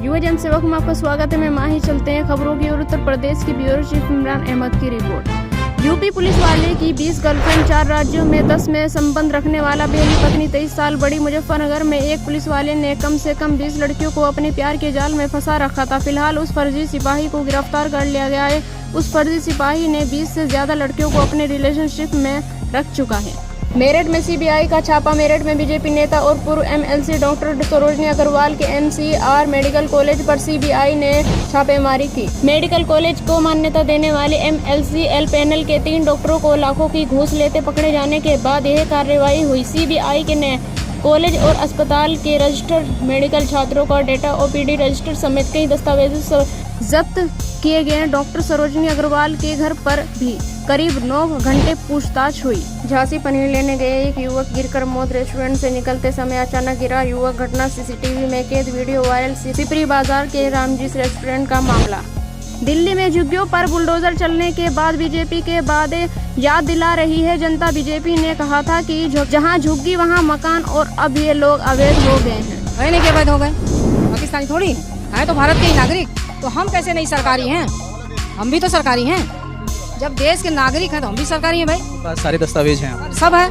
युवा जनसेवक में आपका स्वागत है। मैं माही चलते हैं खबरों की ओर। उत्तर प्रदेश की ब्यूरो चीफ इमरान अहमद की रिपोर्ट। यूपी पुलिस वाले की 20 गर्लफ्रेंड, 4 राज्यों में 10 में संबंध रखने वाला बेली पत्नी 23 साल बड़ी। मुजफ्फरनगर में एक पुलिस वाले ने कम से कम 20 लड़कियों को अपने प्यार के जाल में फंसा रखा था। फिलहाल उस फर्जी सिपाही को गिरफ्तार कर लिया गया है। उस फर्जी सिपाही ने 20 से ज्यादा लड़कियों को अपने रिलेशनशिप में रख चुका है। मेरठ में सीबीआई का छापा। मेरठ में बीजेपी नेता और पूर्व एमएलसी डॉक्टर सरोजनी अग्रवाल के एमसीआर मेडिकल कॉलेज पर सीबीआई ने छापेमारी की। मेडिकल कॉलेज को मान्यता देने वाले एमएलसीएल पैनल के 3 डॉक्टरों को लाखों की घूस लेते पकड़े जाने के बाद यह कार्रवाई हुई। सीबीआई के ने कॉलेज और अस्पताल के रजिस्टर्ड मेडिकल छात्रों का डेटा, ओपीडी रजिस्टर समेत कई दस्तावेज जब्त किए गए। डॉक्टर सरोजनी अग्रवाल के घर पर भी करीब 9 घंटे पूछताछ हुई। झांसी पनीर लेने गए एक युवक गिरकर मौत। रेस्टोरेंट से निकलते समय अचानक गिरा युवक। घटना सीसीटीवी में कैद, वीडियो वायरल। पिपरी बाजार के रामजी रेस्टोरेंट का मामला। दिल्ली में झुग्गियों पर बुलडोजर चलने के बाद बीजेपी के वादे याद दिला रही है जनता। बीजेपी ने कहा था कि जहां झुग्गी वहां मकान, और अब ये लोग अवैध हो गए हैं। रहने के अवैध हो गए, पाकिस्तानी थोड़ी है तो भारत के ही नागरिक। तो हम कैसे नहीं सरकारी हैं? हम भी तो सरकारी हैं। जब देश के नागरिक हैं तो हम भी सरकारी हैं भाई। सारे दस्तावेज हैं, सब है।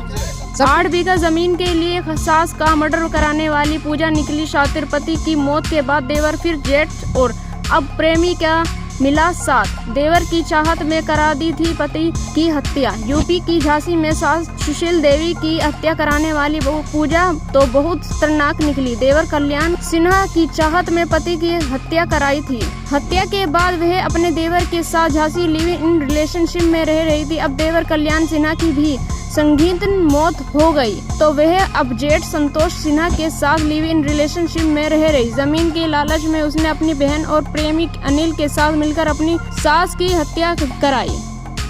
8 बीघा जमीन के लिए सास का मर्डर कराने वाली पूजा निकली शातिर। पति की मौत के बाद देवर, फिर जेठ और अब प्रेमी का मिला साथ। देवर की चाहत में करा दी थी पति की हत्या। यूपी की झांसी में सास सुशील देवी की हत्या कराने वाली पूजा तो बहुत खतरनाक निकली। देवर कल्याण सिन्हा की चाहत में पति की हत्या कराई थी। हत्या के बाद वह अपने देवर के साथ झांसी लिव इन रिलेशनशिप में रह रही थी। अब देवर कल्याण सिन्हा की भी संगीन मौत हो गई तो वह अब जेठ संतोष सिन्हा के साथ लिव इन रिलेशनशिप में रह रही। जमीन के लालच में उसने अपनी बहन और प्रेमी अनिल के साथ मिलकर अपनी सास की हत्या कराई।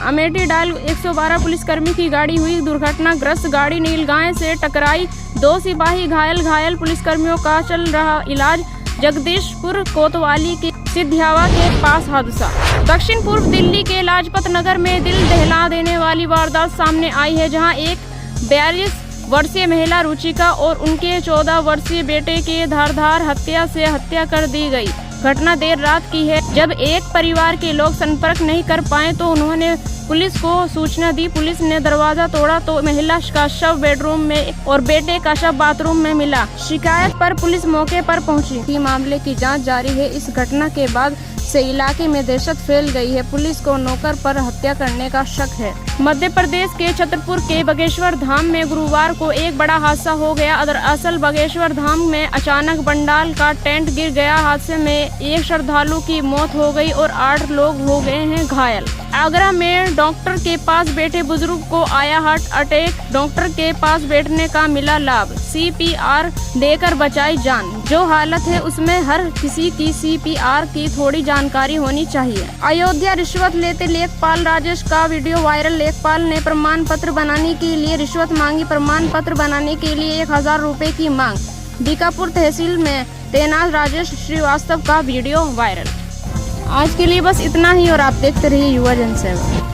अमेठी डायल 112 पुलिसकर्मी की गाड़ी हुई दुर्घटनाग्रस्त। गाड़ी नीलगाय से टकराई, 2 सिपाही घायल पुलिसकर्मियों का चल रहा इलाज। जगदीशपुर कोतवाली के सिद्धियावा के पास हादसा। दक्षिण पूर्व दिल्ली के लाजपत नगर में दिल दहला देने वाली वारदात सामने आई है, जहां एक 42 वर्षीय महिला रुचिका और उनके 14 वर्षीय बेटे के धारदार हत्या कर दी गई। घटना देर रात की है, जब एक परिवार के लोग संपर्क नहीं कर पाए तो उन्होंने पुलिस को सूचना दी। पुलिस ने दरवाजा तोड़ा तो महिला का शव बेडरूम में और बेटे का शव बाथरूम में मिला। शिकायत पर पुलिस मौके पर पहुंची। मामले की जांच जारी है। इस घटना के बाद से इलाके में दहशत फैल गई है। पुलिस को नौकर पर हत्या करने का शक है। मध्य प्रदेश के छतरपुर के बागेश्वर धाम में गुरुवार को एक बड़ा हादसा हो गया। दरअसल बागेश्वर धाम में अचानक पंडाल का टेंट गिर गया। हादसे में एक श्रद्धालु की मौत हो गई और 8 लोग हो गए हैं घायल। आगरा में डॉक्टर के पास बैठे बुजुर्ग को आया हार्ट अटैक। डॉक्टर के पास बैठने का मिला लाभ। सीपीआर देकर बचाई जान। जो हालत है उसमें हर किसी की सीपीआर की थोड़ी जानकारी होनी चाहिए। अयोध्या रिश्वत लेते लेखपाल राजेश का वीडियो वायरल। लेखपाल ने प्रमाण पत्र बनाने के लिए रिश्वत मांगी। प्रमाण पत्र बनाने के लिए 1000 रुपए की मांग। बीकापुर तहसील में तैनात राजेश श्रीवास्तव का वीडियो वायरल। आज के लिए बस इतना ही और आप देखते रहिए युवा जनसेवक।